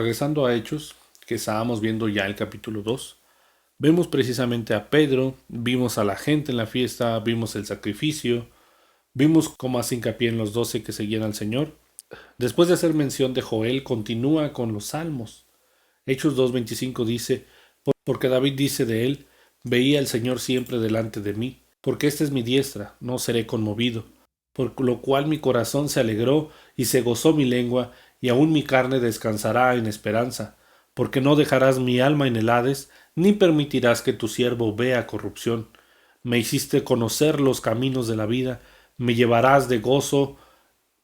Regresando a Hechos, que estábamos viendo ya el capítulo 2, vemos precisamente a Pedro, vimos a la gente en la fiesta, vimos el sacrificio, vimos cómo hace hincapié en los 12 que seguían al Señor. Después de hacer mención de Joel, continúa con los salmos. Hechos 2.25 dice, porque David dice de él, veía al Señor siempre delante de mí, porque esta es mi diestra, no seré conmovido. Por lo cual mi corazón se alegró y se gozó mi lengua, y aun mi carne descansará en esperanza, porque no dejarás mi alma en el Hades, ni permitirás que tu siervo vea corrupción. Me hiciste conocer los caminos de la vida, me llevarás de gozo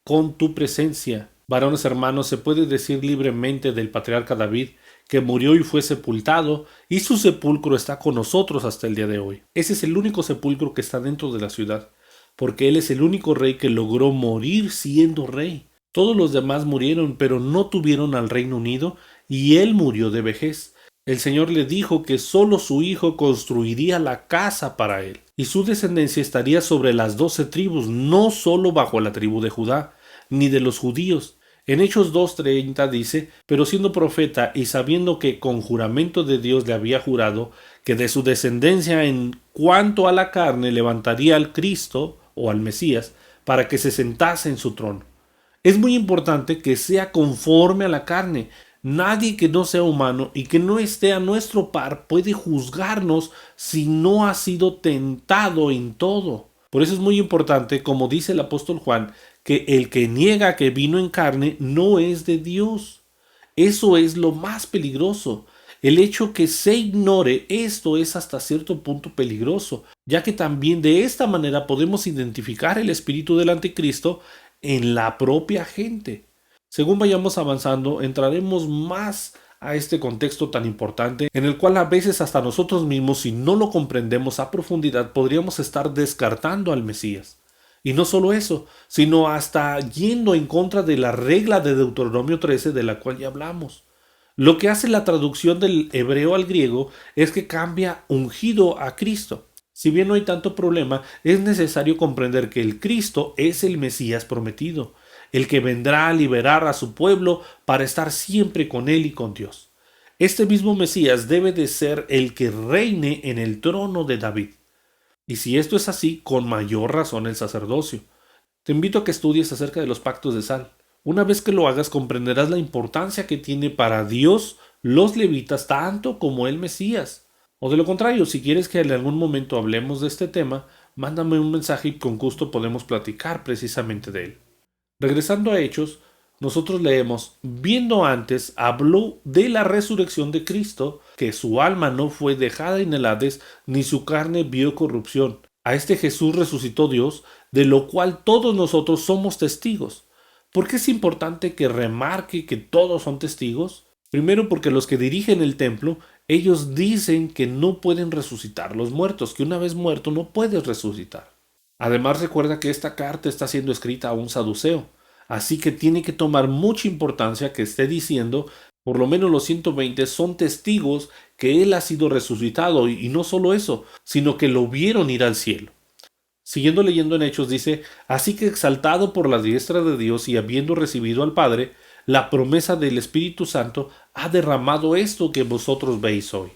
con tu presencia. Varones hermanos, se puede decir libremente del patriarca David que murió y fue sepultado, y su sepulcro está con nosotros hasta el día de hoy. Ese es el único sepulcro que está dentro de la ciudad, porque él es el único rey que logró morir siendo rey. Todos los demás murieron, pero no tuvieron al Reino Unido, y él murió de vejez. El Señor le dijo que sólo su hijo construiría la casa para él, y su descendencia estaría sobre las 12 tribus, no sólo bajo la tribu de Judá, ni de los judíos. En Hechos 2.30 dice, pero siendo profeta y sabiendo que con juramento de Dios le había jurado que de su descendencia en cuanto a la carne levantaría al Cristo o al Mesías para que se sentase en su trono. Es muy importante que sea conforme a la carne. Nadie que no sea humano y que no esté a nuestro par puede juzgarnos si no ha sido tentado en todo. Por eso es muy importante, como dice el apóstol Juan, que el que niega que vino en carne no es de Dios. Eso es lo más peligroso. El hecho que se ignore esto es hasta cierto punto peligroso, ya que también de esta manera podemos identificar el espíritu del anticristo en la propia gente. Según vayamos avanzando, entraremos más a este contexto tan importante, en el cual a veces hasta nosotros mismos, si no lo comprendemos a profundidad, podríamos estar descartando al Mesías. Y no solo eso, sino hasta yendo en contra de la regla de Deuteronomio 13 de la cual ya hablamos. Lo que hace la traducción del hebreo al griego es que cambia ungido a Cristo. Si bien no hay tanto problema, es necesario comprender que el Cristo es el Mesías prometido, el que vendrá a liberar a su pueblo para estar siempre con él y con Dios. Este mismo Mesías debe de ser el que reine en el trono de David. Y si esto es así, con mayor razón el sacerdocio. Te invito a que estudies acerca de los pactos de sal. Una vez que lo hagas, comprenderás la importancia que tiene para Dios los levitas tanto como el Mesías. O de lo contrario, si quieres que en algún momento hablemos de este tema, mándame un mensaje y con gusto podemos platicar precisamente de él. Regresando a Hechos, nosotros leemos, viendo antes, habló de la resurrección de Cristo, que su alma no fue dejada en el Hades, ni su carne vio corrupción. A este Jesús resucitó Dios, de lo cual todos nosotros somos testigos. ¿Por qué es importante que remarque que todos son testigos? Primero porque los que dirigen el templo, ellos dicen que no pueden resucitar los muertos, que una vez muerto no puedes resucitar. Además recuerda que esta carta está siendo escrita a un saduceo, así que tiene que tomar mucha importancia que esté diciendo, por lo menos los 120 son testigos que él ha sido resucitado y no solo eso, sino que lo vieron ir al cielo. Siguiendo leyendo en Hechos dice, así que exaltado por la diestra de Dios y habiendo recibido al Padre, la promesa del Espíritu Santo ha derramado esto que vosotros veis hoy.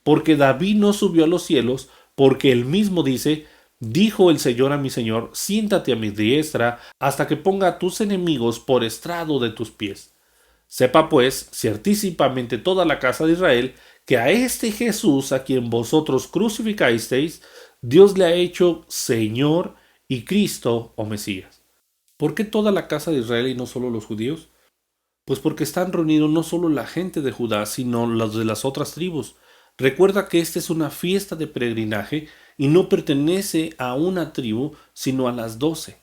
Porque David no subió a los cielos, porque él mismo dice, dijo el Señor a mi Señor, siéntate a mi diestra hasta que ponga a tus enemigos por estrado de tus pies. Sepa pues, ciertísimamente toda la casa de Israel, que a este Jesús a quien vosotros crucificasteis, Dios le ha hecho Señor y Cristo o Mesías. ¿Por qué toda la casa de Israel y no solo los judíos? Pues porque están reunidos no solo la gente de Judá, sino los de las otras tribus. Recuerda que esta es una fiesta de peregrinaje y no pertenece a una tribu, sino a las 12,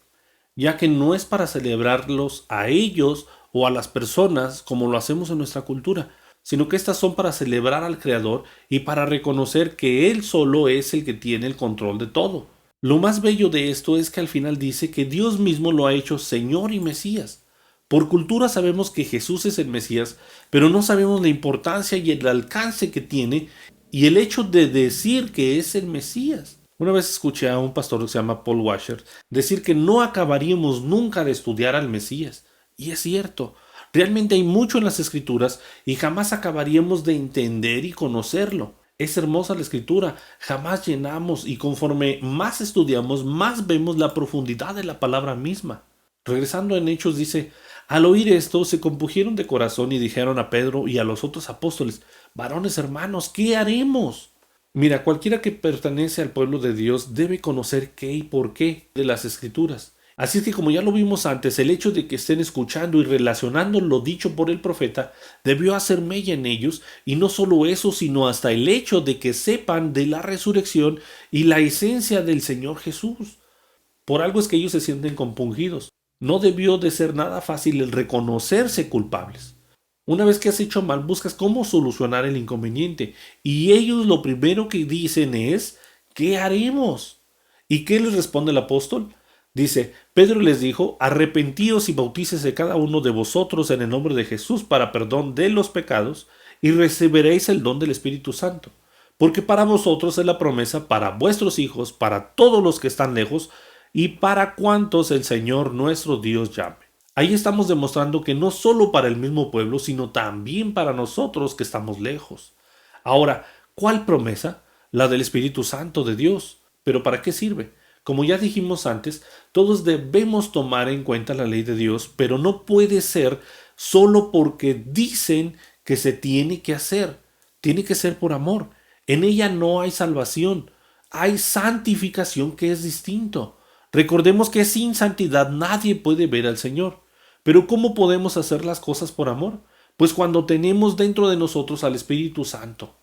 ya que no es para celebrarlos a ellos o a las personas como lo hacemos en nuestra cultura, sino que estas son para celebrar al Creador y para reconocer que Él solo es el que tiene el control de todo. Lo más bello de esto es que al final dice que Dios mismo lo ha hecho Señor y Mesías. Por cultura sabemos que Jesús es el Mesías, pero no sabemos la importancia y el alcance que tiene y el hecho de decir que es el Mesías. Una vez escuché a un pastor que se llama Paul Washer decir que no acabaríamos nunca de estudiar al Mesías. Y es cierto. Realmente hay mucho en las Escrituras y jamás acabaríamos de entender y conocerlo. Es hermosa la Escritura, jamás llenamos y conforme más estudiamos, más vemos la profundidad de la palabra misma. Regresando en Hechos dice, al oír esto se compungieron de corazón y dijeron a Pedro y a los otros apóstoles, varones hermanos, ¿qué haremos? Mira, cualquiera que pertenece al pueblo de Dios debe conocer qué y por qué de las Escrituras. Así es que como ya lo vimos antes, el hecho de que estén escuchando y relacionando lo dicho por el profeta debió hacer mella en ellos, y no solo eso, sino hasta el hecho de que sepan de la resurrección y la esencia del Señor Jesús. Por algo es que ellos se sienten compungidos. No debió de ser nada fácil el reconocerse culpables. Una vez que has hecho mal, buscas cómo solucionar el inconveniente, y ellos lo primero que dicen es, ¿qué haremos? ¿Y qué les responde el apóstol? Dice, Pedro les dijo, arrepentíos y bautícese cada uno de vosotros en el nombre de Jesús para perdón de los pecados, y recibiréis el don del Espíritu Santo. Porque para vosotros es la promesa, para vuestros hijos, para todos los que están lejos, y para cuantos el Señor nuestro Dios llame. Ahí estamos demostrando que no solo para el mismo pueblo, sino también para nosotros que estamos lejos. Ahora, ¿cuál promesa? La del Espíritu Santo de Dios. ¿Pero para qué sirve? Como ya dijimos antes, todos debemos tomar en cuenta la ley de Dios, pero no puede ser solo porque dicen que se tiene que hacer. Tiene que ser por amor. En ella no hay salvación, hay santificación, que es distinto. Recordemos que sin santidad nadie puede ver al Señor. Pero ¿cómo podemos hacer las cosas por amor? Pues cuando tenemos dentro de nosotros al Espíritu Santo.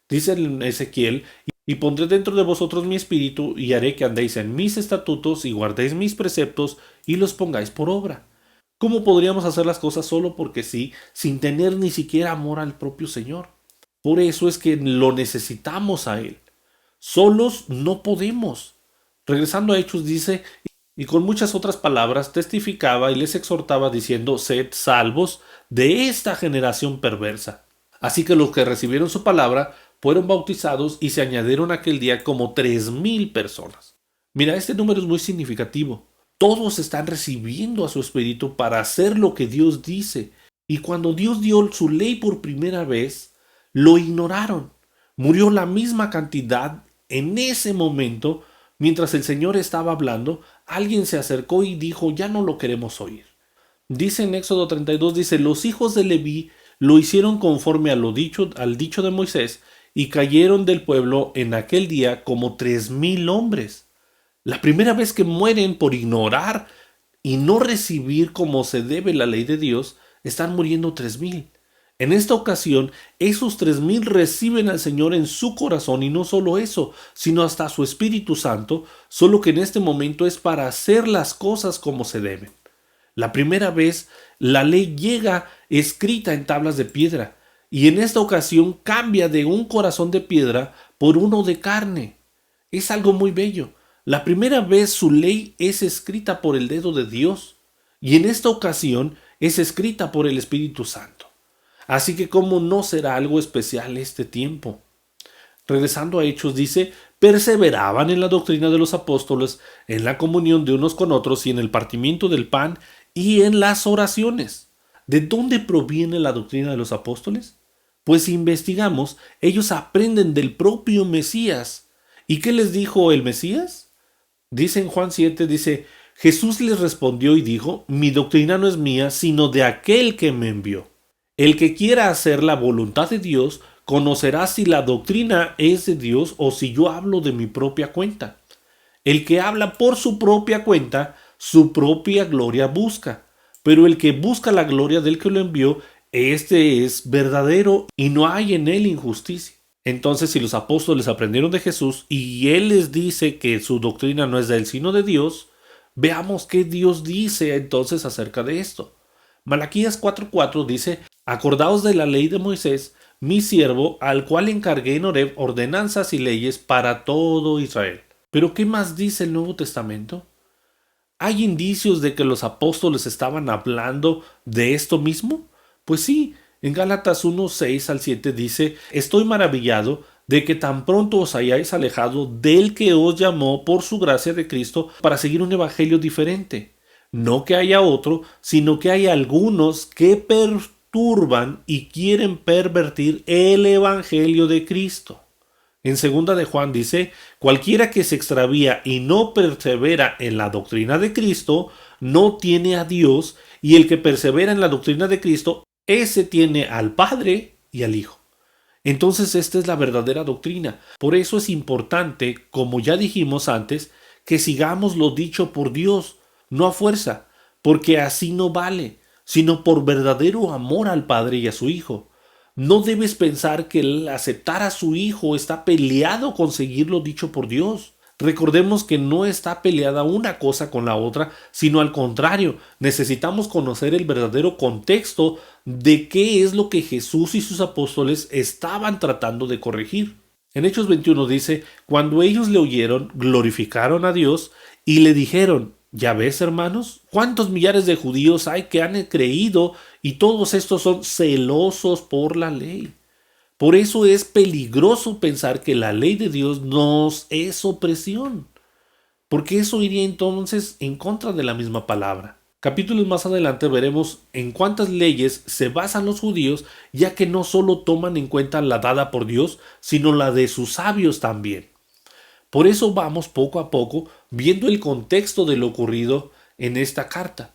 Dice en Ezequiel, y pondré dentro de vosotros mi espíritu, y haré que andéis en mis estatutos, y guardéis mis preceptos, y los pongáis por obra. ¿Cómo podríamos hacer las cosas solo porque sí, sin tener ni siquiera amor al propio Señor? Por eso es que lo necesitamos a Él. Solos no podemos. Regresando a Hechos dice, y con muchas otras palabras testificaba y les exhortaba diciendo, sed salvos de esta generación perversa. Así que los que recibieron su palabra fueron bautizados y se añadieron aquel día como 3,000 personas. Mira, este número es muy significativo. Todos están recibiendo a su espíritu para hacer lo que Dios dice. Y cuando Dios dio su ley por primera vez, lo ignoraron. Murió la misma cantidad en ese momento. Mientras el Señor estaba hablando, alguien se acercó y dijo, ya no lo queremos oír. Dice en Éxodo 32, dice, los hijos de Leví lo hicieron conforme a al dicho de Moisés, y cayeron del pueblo en aquel día como 3,000 hombres. La primera vez que mueren por ignorar y no recibir como se debe la ley de Dios, están muriendo 3,000. En esta ocasión, esos 3,000 reciben al Señor en su corazón, y no solo eso, sino hasta su Espíritu Santo, solo que en este momento es para hacer las cosas como se deben. La primera vez, la ley llega escrita en tablas de piedra, y en esta ocasión cambia de un corazón de piedra por uno de carne. Es algo muy bello. La primera vez su ley es escrita por el dedo de Dios, y en esta ocasión es escrita por el Espíritu Santo. Así que ¿cómo no será algo especial este tiempo? Regresando a Hechos dice, perseveraban en la doctrina de los apóstoles, en la comunión de unos con otros y en el partimiento del pan y en las oraciones. ¿De dónde proviene la doctrina de los apóstoles? Pues si investigamos, ellos aprenden del propio Mesías. ¿Y qué les dijo el Mesías? Dice en Juan 7, dice, Jesús les respondió y dijo, mi doctrina no es mía, sino de aquel que me envió. El que quiera hacer la voluntad de Dios, conocerá si la doctrina es de Dios o si yo hablo de mi propia cuenta. El que habla por su propia cuenta, su propia gloria busca. Pero el que busca la gloria del que lo envió, este es verdadero y no hay en él injusticia. Entonces, si los apóstoles aprendieron de Jesús y él les dice que su doctrina no es de él sino de Dios, veamos qué Dios dice entonces acerca de esto. Malaquías 4:4 dice, acordaos de la ley de Moisés, mi siervo, al cual encargué en Horeb ordenanzas y leyes para todo Israel. ¿Pero qué más dice el Nuevo Testamento? ¿Hay indicios de que los apóstoles estaban hablando de esto mismo? Pues sí, en Gálatas 1:6-7 dice, estoy maravillado de que tan pronto os hayáis alejado del que os llamó por su gracia de Cristo para seguir un evangelio diferente. No que haya otro, sino que hay algunos que perturban y quieren pervertir el evangelio de Cristo. En segunda de Juan dice, cualquiera que se extravía y no persevera en la doctrina de Cristo, no tiene a Dios, y el que persevera en la doctrina de Cristo, ese tiene al Padre y al Hijo. Entonces esta es la verdadera doctrina. Por eso es importante, como ya dijimos antes, que sigamos lo dicho por Dios, no a fuerza, porque así no vale, sino por verdadero amor al Padre y a su Hijo. No debes pensar que el aceptar a su Hijo está peleado con seguir lo dicho por Dios. Recordemos que no está peleada una cosa con la otra, sino al contrario, necesitamos conocer el verdadero contexto de qué es lo que Jesús y sus apóstoles estaban tratando de corregir. En Hechos 21 dice, cuando ellos le oyeron, glorificaron a Dios y le dijeron, ¿ya ves, hermanos? ¿Cuántos millares de judíos hay que han creído y todos estos son celosos por la ley? Por eso es peligroso pensar que la ley de Dios nos es opresión, porque eso iría entonces en contra de la misma palabra. Capítulos más adelante veremos en cuántas leyes se basan los judíos, ya que no solo toman en cuenta la dada por Dios, sino la de sus sabios también. Por eso vamos poco a poco viendo el contexto de lo ocurrido en esta carta.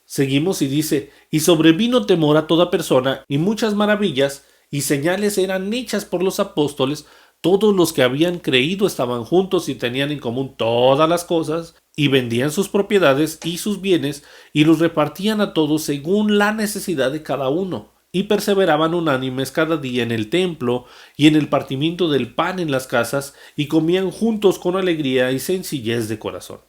Seguimos y dice, y sobrevino temor a toda persona, y muchas maravillas y señales eran hechas por los apóstoles. Todos los que habían creído estaban juntos y tenían en común todas las cosas, y vendían sus propiedades y sus bienes, y los repartían a todos según la necesidad de cada uno, y perseveraban unánimes cada día en el templo, y en el partimiento del pan en las casas, y comían juntos con alegría y sencillez de corazón,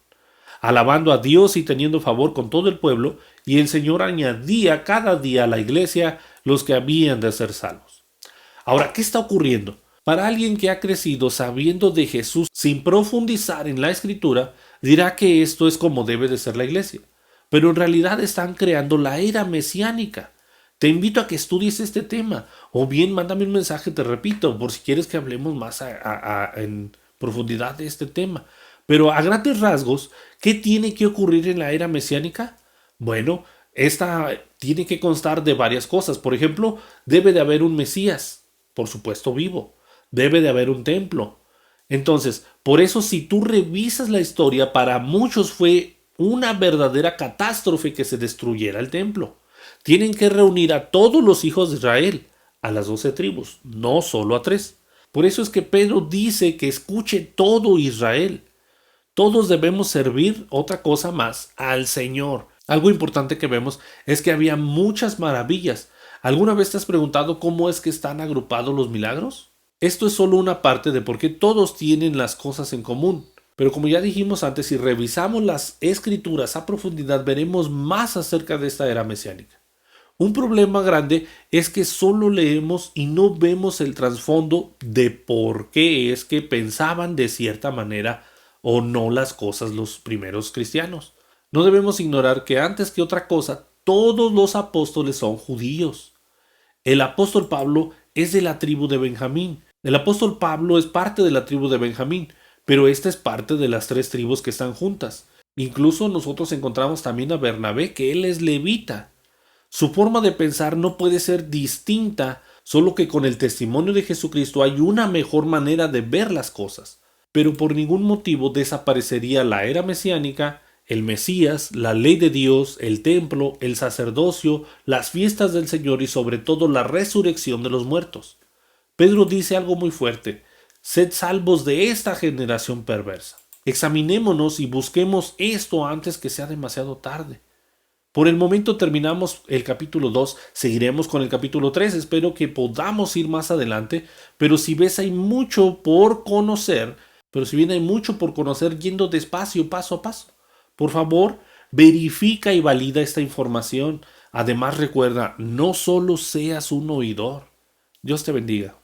alabando a Dios y teniendo favor con todo el pueblo, y el Señor añadía cada día a la iglesia los que habían de ser salvos. Ahora, ¿qué está ocurriendo? Para alguien que ha crecido sabiendo de Jesús sin profundizar en la Escritura, dirá que esto es como debe de ser la iglesia. Pero en realidad están creando la era mesiánica. Te invito a que estudies este tema, o bien mándame un mensaje, te repito, por si quieres que hablemos más en profundidad de este tema. Pero a grandes rasgos, ¿qué tiene que ocurrir en la era mesiánica? Bueno, esta tiene que constar de varias cosas. Por ejemplo, debe de haber un Mesías, por supuesto vivo. Debe de haber un templo. Entonces, por eso si tú revisas la historia, para muchos fue una verdadera catástrofe que se destruyera el templo. Tienen que reunir a todos los hijos de Israel, a las 12 tribus, no solo a 3. Por eso es que Pedro dice que escuche todo Israel. Todos debemos servir, otra cosa más, al Señor. Algo importante que vemos es que había muchas maravillas. ¿Alguna vez te has preguntado cómo es que están agrupados los milagros? Esto es solo una parte de por qué todos tienen las cosas en común. Pero como ya dijimos antes, si revisamos las escrituras a profundidad, veremos más acerca de esta era mesiánica. Un problema grande es que solo leemos y no vemos el trasfondo de por qué es que pensaban de cierta manera o no las cosas los primeros cristianos. No debemos ignorar que antes que otra cosa, todos los apóstoles son judíos. El apóstol Pablo es de la tribu de Benjamín. El apóstol Pablo es parte de la tribu de Benjamín, pero esta es parte de las 3 tribus que están juntas. Incluso nosotros encontramos también a Bernabé, que él es levita. Su forma de pensar no puede ser distinta, solo que con el testimonio de Jesucristo hay una mejor manera de ver las cosas. Pero por ningún motivo desaparecería la era mesiánica, el Mesías, la ley de Dios, el templo, el sacerdocio, las fiestas del Señor y sobre todo la resurrección de los muertos. Pedro dice algo muy fuerte: sed salvos de esta generación perversa. Examinémonos y busquemos esto antes que sea demasiado tarde. Por el momento terminamos el capítulo 2, seguiremos con el capítulo 3, espero que podamos ir más adelante, pero si ves hay mucho por conocer, yendo despacio, paso a paso. Por favor, verifica y valida esta información. Además recuerda, no solo seas un oidor. Dios te bendiga.